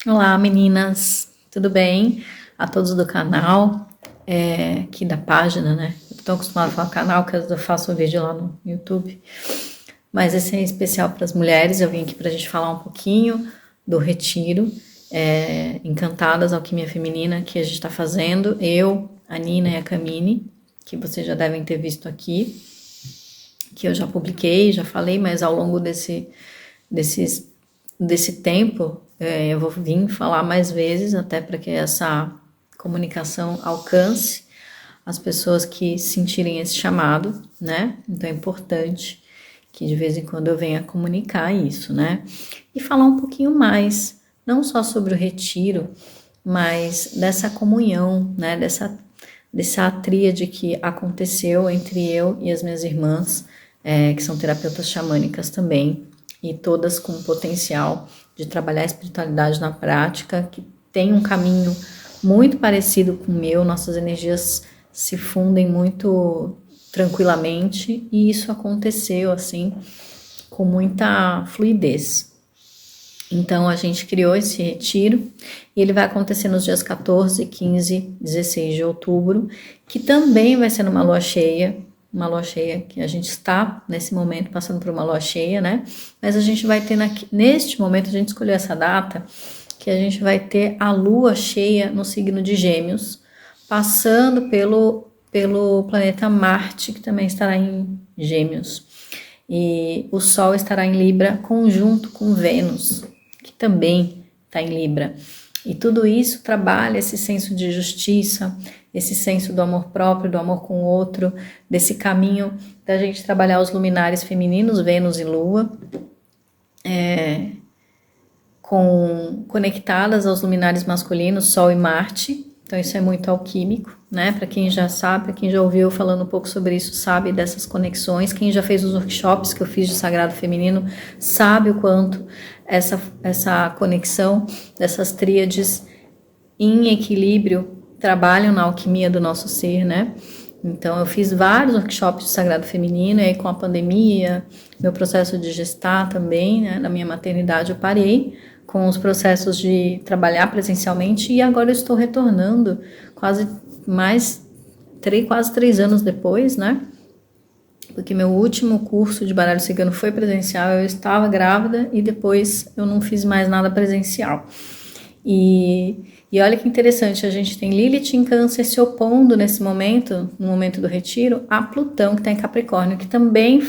Olá, meninas, tudo bem? A todos do canal, aqui da página, né? Eu tô acostumada a falar canal, que eu faço um vídeo lá no YouTube, mas esse é especial para as mulheres. Eu vim aqui para a gente falar um pouquinho do retiro, Encantadas Alquimia Feminina, que a gente está fazendo, eu, a Nina e a Camille, que vocês já devem ter visto aqui, que eu já publiquei, já falei, mas ao longo desse tempo, eu vou vir falar mais vezes, até para que essa comunicação alcance as pessoas que sentirem esse chamado, né? Então é importante que de vez em quando eu venha comunicar isso, né? E falar um pouquinho mais, não só sobre o retiro, mas dessa comunhão, né? Dessa tríade que aconteceu entre eu e as minhas irmãs, que são terapeutas xamânicas também, e todas com potencial de trabalhar a espiritualidade na prática, que tem um caminho muito parecido com o meu, nossas energias se fundem muito tranquilamente, e isso aconteceu assim com muita fluidez. Então a gente criou esse retiro e ele vai acontecer nos dias 14, 15, 16 de outubro, que também vai ser numa lua cheia, uma lua cheia que a gente está nesse momento passando por uma lua cheia, né? Mas a gente vai ter neste momento, a gente escolheu essa data, que a gente vai ter a lua cheia no signo de Gêmeos, passando pelo planeta Marte, que também estará em Gêmeos. E o Sol estará em Libra, conjunto com Vênus, que também está em Libra. E tudo isso trabalha esse senso de justiça, esse senso do amor próprio, do amor com o outro, desse caminho da gente trabalhar os luminares femininos, Vênus e Lua, conectadas aos luminares masculinos, Sol e Marte. Então isso é muito alquímico, né? Para quem já sabe, para quem já ouviu falando um pouco sobre isso, sabe dessas conexões. Quem já fez os workshops que eu fiz de Sagrado Feminino, sabe o quanto essa conexão dessas tríades em equilíbrio trabalham na alquimia do nosso ser, né? Então eu fiz vários workshops de Sagrado Feminino, e aí com a pandemia, meu processo de gestar também, né? Na minha maternidade eu parei com os processos de trabalhar presencialmente, e agora eu estou retornando quase 3 anos depois, né? Porque meu último curso de baralho cigano foi presencial, eu estava grávida e depois eu não fiz mais nada presencial. E olha que interessante, a gente tem Lilith em Câncer se opondo nesse momento, no momento do retiro, a Plutão que está em Capricórnio, que também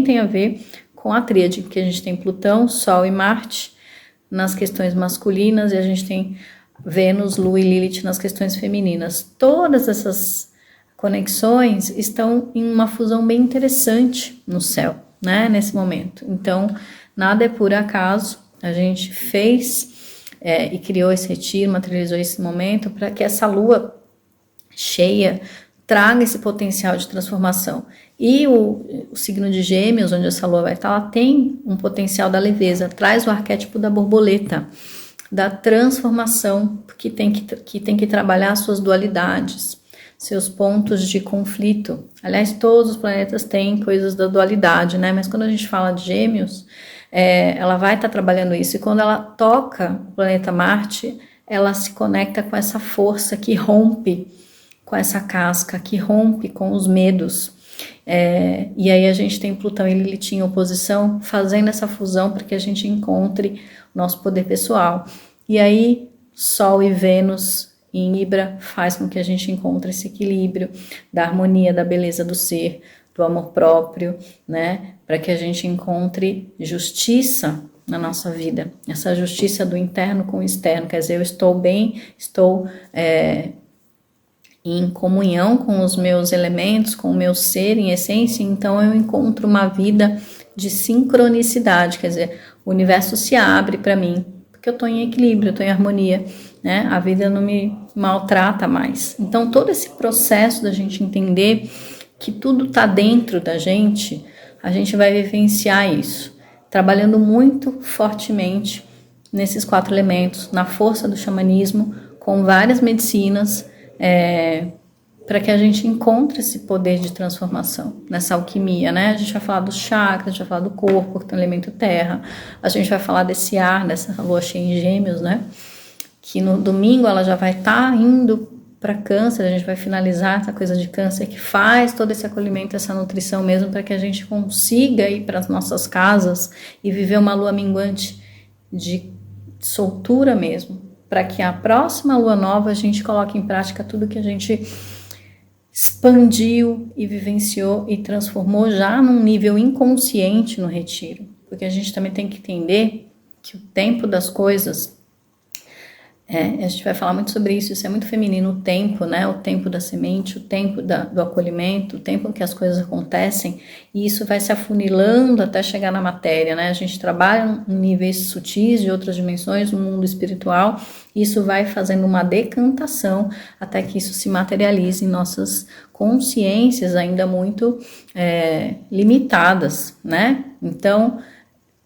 tem a ver com a tríade, que a gente tem Plutão, Sol e Marte nas questões masculinas, e a gente tem Vênus, Lua e Lilith nas questões femininas. Todas essas conexões estão em uma fusão bem interessante no céu, né, nesse momento. Então, nada é por acaso, a gente fez e criou esse retiro, materializou esse momento para que essa lua cheia traga esse potencial de transformação. E o signo de Gêmeos, onde essa lua vai estar, ela tem um potencial da leveza, traz o arquétipo da borboleta, da transformação, que tem que trabalhar suas dualidades, seus pontos de conflito. Aliás, todos os planetas têm coisas da dualidade, né? Mas quando a gente fala de Gêmeos, ela vai estar trabalhando isso. E quando ela toca o planeta Marte, ela se conecta com essa força que rompe com essa casca, que rompe com os medos. E aí a gente tem Plutão e Lilith em oposição, fazendo essa fusão para que a gente encontre o nosso poder pessoal. E aí Sol e Vênus em Libra faz com que a gente encontre esse equilíbrio da harmonia, da beleza do ser, do amor próprio, né? Para que a gente encontre justiça na nossa vida, essa justiça do interno com o externo. Quer dizer, eu estou bem, estou em comunhão com os meus elementos, com o meu ser em essência, então eu encontro uma vida de sincronicidade, quer dizer, o universo se abre para mim, porque eu estou em equilíbrio, eu estou em harmonia, né? A vida não me maltrata mais. Então todo esse processo da gente entender que tudo está dentro da gente, a gente vai vivenciar isso, trabalhando muito fortemente nesses 4 elementos, na força do xamanismo, com várias medicinas, para que a gente encontre esse poder de transformação, nessa alquimia, né? A gente vai falar dos chakras, a gente vai falar do corpo, que tem o elemento terra, a gente vai falar desse ar, dessa lua cheia em Gêmeos, né? Que no domingo ela já vai estar indo para Câncer, a gente vai finalizar essa coisa de Câncer que faz todo esse acolhimento, essa nutrição mesmo, para que a gente consiga ir para as nossas casas e viver uma lua minguante de soltura mesmo, para que a próxima lua nova a gente coloque em prática tudo que a gente expandiu e vivenciou e transformou já num nível inconsciente no retiro, porque a gente também tem que entender que o tempo das coisas, a gente vai falar muito sobre isso é muito feminino, o tempo, né? O tempo da semente, o tempo do acolhimento, o tempo em que as coisas acontecem, e isso vai se afunilando até chegar na matéria, né? A gente trabalha em níveis sutis de outras dimensões, no mundo espiritual, e isso vai fazendo uma decantação até que isso se materialize em nossas consciências ainda muito limitadas, né? Então,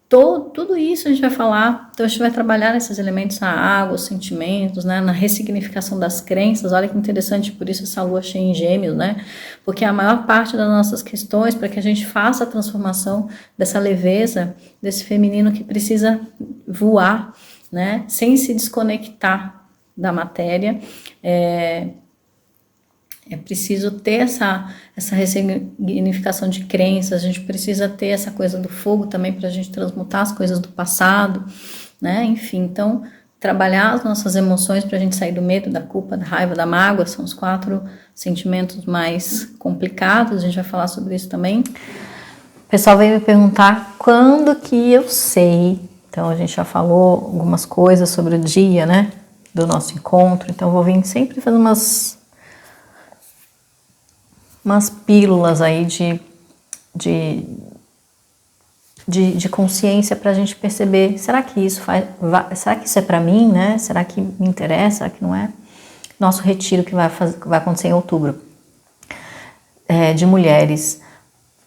tudo isso a gente vai falar, então a gente vai trabalhar nesses elementos, a água, os sentimentos, né, na ressignificação das crenças. Olha que interessante, por isso essa lua cheia em Gêmeos, né, porque a maior parte das nossas questões, para que a gente faça a transformação dessa leveza, desse feminino que precisa voar, né, sem se desconectar da matéria, é preciso ter essa ressignificação de crenças, a gente precisa ter essa coisa do fogo também para a gente transmutar as coisas do passado, né? Enfim, então, trabalhar as nossas emoções para a gente sair do medo, da culpa, da raiva, da mágoa, são os 4 sentimentos mais complicados, a gente vai falar sobre isso também. O pessoal veio me perguntar quando que eu sei, então a gente já falou algumas coisas sobre o dia, né, do nosso encontro, então eu vou vir sempre fazer umas pílulas aí de consciência para a gente perceber, será que isso é para mim, né? Será que me interessa? Será que não é? Nosso retiro que vai acontecer em outubro, de mulheres.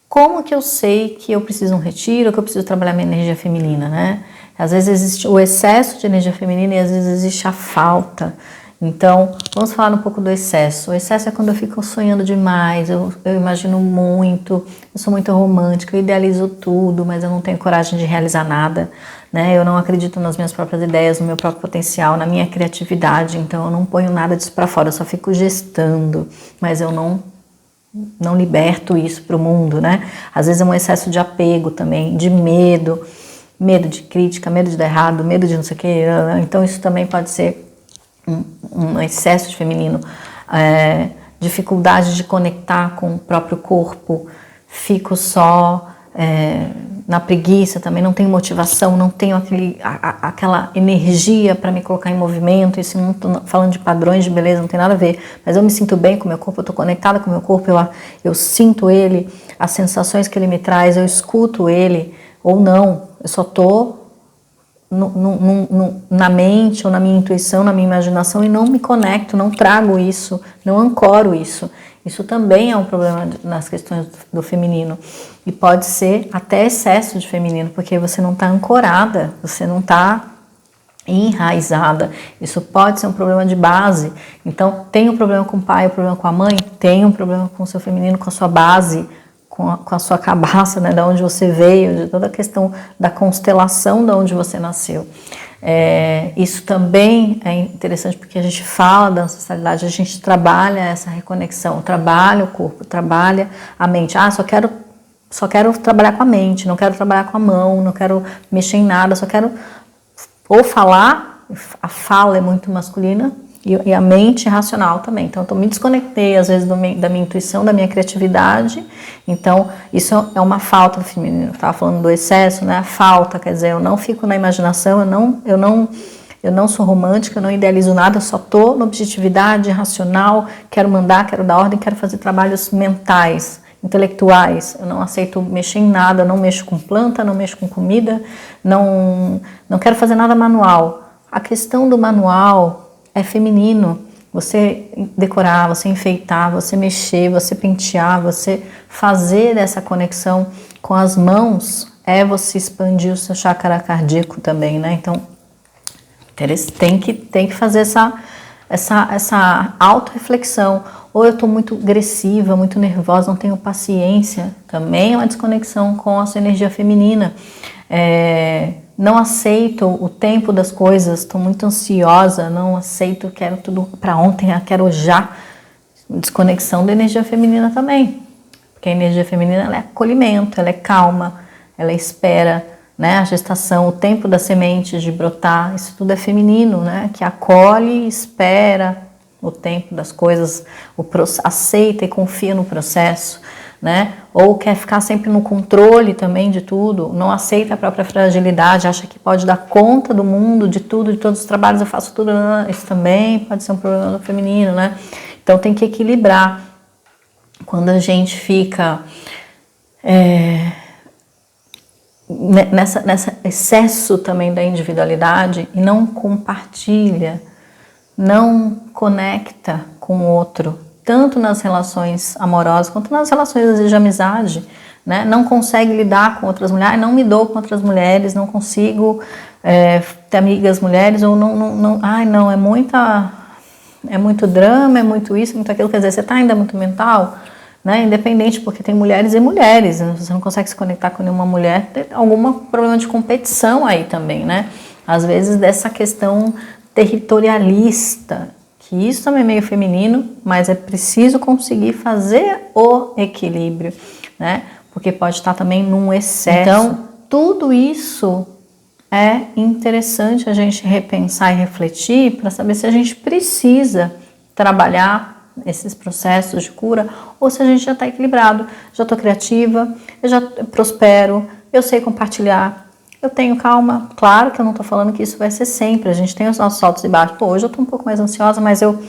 Como que eu sei que eu preciso de um retiro, que eu preciso trabalhar minha energia feminina, né? Às vezes existe o excesso de energia feminina e às vezes existe a falta. Então, vamos falar um pouco do excesso. O excesso é quando eu fico sonhando demais, eu imagino muito, eu sou muito romântica, eu idealizo tudo, mas eu não tenho coragem de realizar nada, né? Eu não acredito nas minhas próprias ideias, no meu próprio potencial, na minha criatividade, então eu não ponho nada disso para fora, eu só fico gestando, mas eu não liberto isso para o mundo, né? Às vezes é um excesso de apego também, de medo de crítica, medo de dar errado, medo de não sei o que, então isso também pode ser um excesso de feminino, dificuldade de conectar com o próprio corpo, fico só na preguiça também, não tenho motivação, não tenho aquela energia para me colocar em movimento. Isso não estou falando de padrões de beleza, não tem nada a ver, mas eu me sinto bem com o meu corpo, eu estou conectada com o meu corpo, eu sinto ele, as sensações que ele me traz, eu escuto ele ou não, eu só estou na mente ou na minha intuição, na minha imaginação e não me conecto, não trago isso, não ancoro isso. Isso também é um problema nas questões do feminino e pode ser até excesso de feminino, porque você não está ancorada, você não está enraizada. Isso pode ser um problema de base. Então, tem um problema com o pai, um problema com a mãe, tem um problema com o seu feminino, com a sua base, com a sua cabaça, né, de onde você veio, de toda a questão da constelação de onde você nasceu. Isso também é interessante porque a gente fala da ancestralidade, a gente trabalha essa reconexão, trabalha o corpo, trabalha a mente. Só quero trabalhar com a mente, não quero trabalhar com a mão, não quero mexer em nada, só quero ou falar, a fala é muito masculina, e a mente racional também. Então, eu me desconectei, às vezes, da minha intuição, da minha criatividade. Então, isso é uma falta do feminino. Eu estava falando do excesso, né? A falta, quer dizer, eu não fico na imaginação, eu não sou romântica, eu não idealizo nada, eu só estou na objetividade racional, quero mandar, quero dar ordem, quero fazer trabalhos mentais, intelectuais. Eu não aceito mexer em nada, não mexo com planta, não mexo com comida, não quero fazer nada manual. A questão do manual é feminino, você decorar, você enfeitar, você mexer, você pentear, você fazer essa conexão com as mãos, você expandir o seu chakra cardíaco também, né? Então, tem que fazer essa autorreflexão. ou eu estou muito agressiva, muito nervosa, não tenho paciência, também é uma desconexão com a sua energia feminina. Não aceito o tempo das coisas, estou muito ansiosa, não aceito, quero tudo para ontem, quero já. Desconexão da energia feminina também, porque a energia feminina ela é acolhimento, ela é calma, ela espera, né, a gestação, o tempo da semente de brotar, isso tudo é feminino, né, que acolhe e espera o tempo das coisas, aceita e confia no processo, né, ou quer ficar sempre no controle também de tudo, não aceita a própria fragilidade, acha que pode dar conta do mundo, de tudo, de todos os trabalhos, eu faço tudo, isso também pode ser um problema do feminino, né. Então tem que equilibrar. Quando a gente fica nessa excesso também da individualidade e não compartilha, não conecta com o outro, tanto nas relações amorosas quanto nas relações de amizade, né? Não consegue lidar com outras mulheres, não me dou com outras mulheres, não consigo ter amigas mulheres, ou não, é muito drama, é muito isso, muito aquilo, quer dizer, você está ainda muito mental, né? Independente, porque tem mulheres e mulheres, né? Você não consegue se conectar com nenhuma mulher, tem algum problema de competição aí também, né? Às vezes dessa questão territorialista, que isso também é meio feminino, mas é preciso conseguir fazer o equilíbrio, né? Porque pode estar também num excesso. Então, tudo isso é interessante a gente repensar e refletir para saber se a gente precisa trabalhar esses processos de cura ou se a gente já está equilibrado, já estou criativa, eu já prospero, eu sei compartilhar, eu tenho calma. Claro que eu não estou falando que isso vai ser sempre, a gente tem os nossos altos e baixos. Pô, hoje eu estou um pouco mais ansiosa, mas eu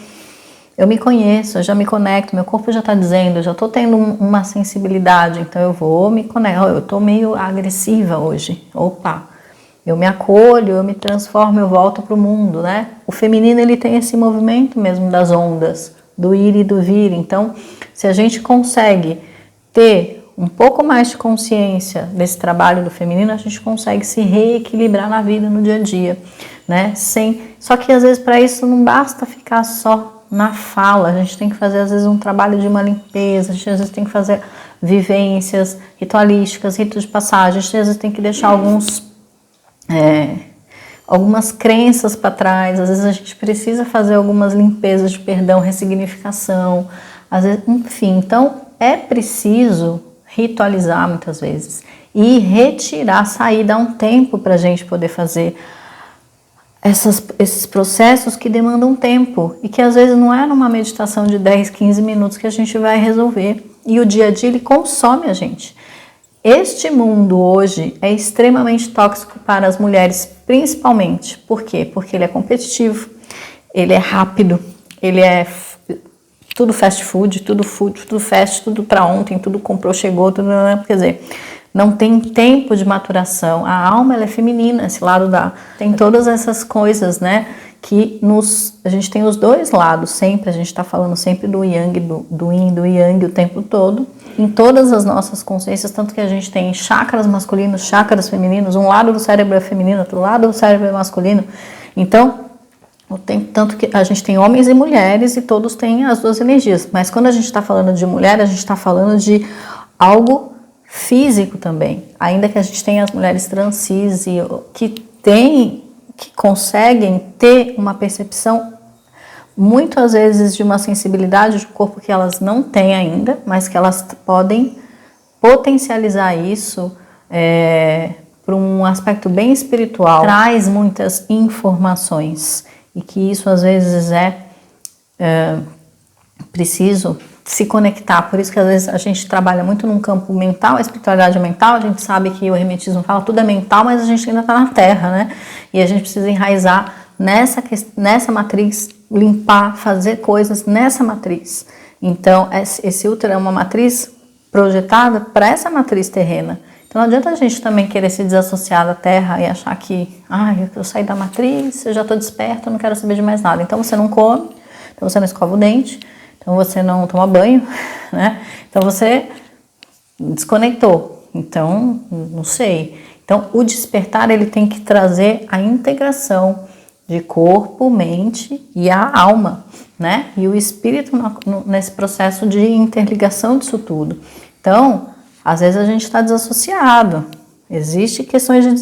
me conheço, eu já me conecto, meu corpo já está dizendo, eu já estou tendo uma sensibilidade, então eu vou me conectar. Eu estou meio agressiva hoje, opa, eu me acolho, eu me transformo, eu volto para o mundo, né? O feminino, ele tem esse movimento mesmo das ondas, do ir e do vir. Então, se a gente consegue ter um pouco mais de consciência desse trabalho do feminino, a gente consegue se reequilibrar na vida, no dia a dia, né? Só que às vezes para isso não basta ficar só na fala, a gente tem que fazer às vezes um trabalho de uma limpeza, a gente às vezes tem que fazer vivências ritualísticas, ritos de passagem, a gente às vezes tem que deixar algumas crenças para trás, às vezes a gente precisa fazer algumas limpezas de perdão, ressignificação, às vezes, enfim, então é preciso ritualizar muitas vezes e retirar, sair, dar um tempo para a gente poder fazer esses processos que demandam tempo e que às vezes não é numa meditação de 10, 15 minutos que a gente vai resolver, e o dia a dia ele consome a gente. Este mundo hoje é extremamente tóxico para as mulheres, principalmente. Por quê? Porque ele é competitivo, ele é rápido, ele é tudo fast food, tudo fast, tudo para ontem, tudo comprou, chegou, tudo, quer dizer, não tem tempo de maturação. A alma, ela é feminina, esse lado tem todas essas coisas, né? Que a gente tem os dois lados sempre, a gente está falando sempre do yang, do yin, do yang o tempo todo, em todas as nossas consciências, tanto que a gente tem chakras masculinos, chakras femininos, um lado do cérebro é feminino, outro lado do cérebro é masculino. Então, tanto que a gente tem homens e mulheres e todos têm as duas energias, mas quando a gente está falando de mulher, a gente está falando de algo físico também, ainda que a gente tenha as mulheres trans, cis, que conseguem ter uma percepção muitas vezes de uma sensibilidade do corpo que elas não têm ainda, mas que elas podem potencializar isso para um aspecto bem espiritual, traz muitas informações e que isso às vezes é preciso se conectar. Por isso que às vezes a gente trabalha muito num campo mental, a espiritualidade mental, a gente sabe que o hermetismo fala tudo é mental, mas a gente ainda está na Terra, né? E a gente precisa enraizar nessa matriz, limpar, fazer coisas nessa matriz. Então, esse útero é uma matriz projetada para essa matriz terrena. Então, não adianta a gente também querer se desassociar da Terra e achar que, eu saí da matriz, eu já estou desperto, eu não quero saber de mais nada. Então, você não come, então você não escova o dente, então você não toma banho, né? Então você desconectou. Então, não sei. Então, o despertar, ele tem que trazer a integração de corpo, mente e a alma, né? E o espírito nesse processo de interligação disso tudo. Então, às vezes a gente está desassociado. Existem questões de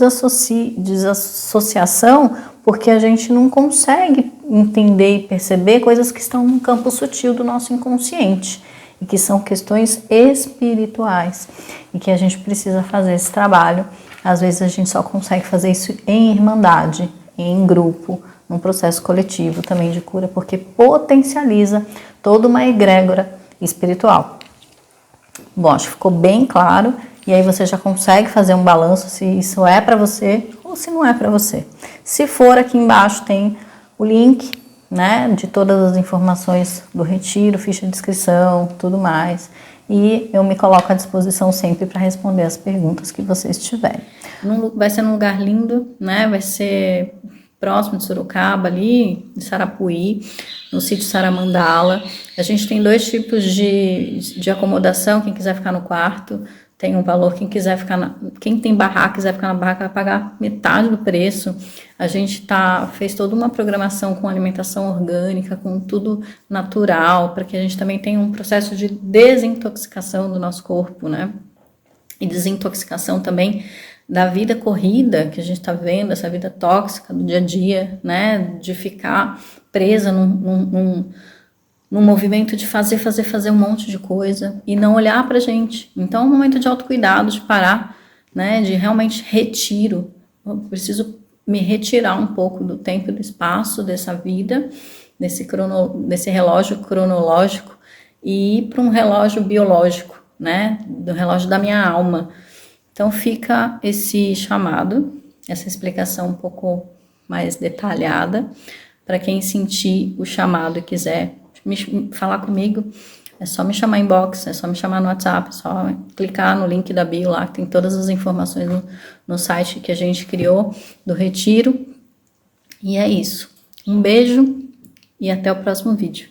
desassociação porque a gente não consegue entender e perceber coisas que estão no campo sutil do nosso inconsciente e que são questões espirituais e que a gente precisa fazer esse trabalho. Às vezes a gente só consegue fazer isso em irmandade, em grupo, num processo coletivo também de cura, porque potencializa toda uma egrégora espiritual. Bom, acho que ficou bem claro, e aí você já consegue fazer um balanço se isso é para você ou se não é para você. Se for, aqui embaixo tem o link, né, de todas as informações do retiro, ficha de inscrição, tudo mais. E eu me coloco à disposição sempre para responder as perguntas que vocês tiverem. Vai ser num lugar lindo, né? Vai ser próximo de Sorocaba, ali em Sarapuí, no sítio Saramandala. A gente tem 2 tipos de acomodação. Quem quiser ficar no quarto tem um valor, quem tem barraca, quiser ficar na barraca, vai pagar metade do preço. A gente fez toda uma programação com alimentação orgânica, com tudo natural, para que a gente também tenha um processo de desintoxicação do nosso corpo, né? E desintoxicação também da vida corrida que a gente está vendo, essa vida tóxica do dia a dia, né? De ficar presa num movimento de fazer um monte de coisa e não olhar pra gente. Então é um momento de autocuidado, de parar, né, de realmente retiro. Eu preciso me retirar um pouco do tempo e do espaço dessa vida, desse relógio cronológico e ir para um relógio biológico, né, do relógio da minha alma. Então fica esse chamado, essa explicação um pouco mais detalhada, para quem sentir o chamado e quiser falar comigo, é só me chamar em inbox, é só me chamar no WhatsApp, é só clicar no link da bio lá, que tem todas as informações no site que a gente criou do retiro. E é isso. Um beijo e até o próximo vídeo.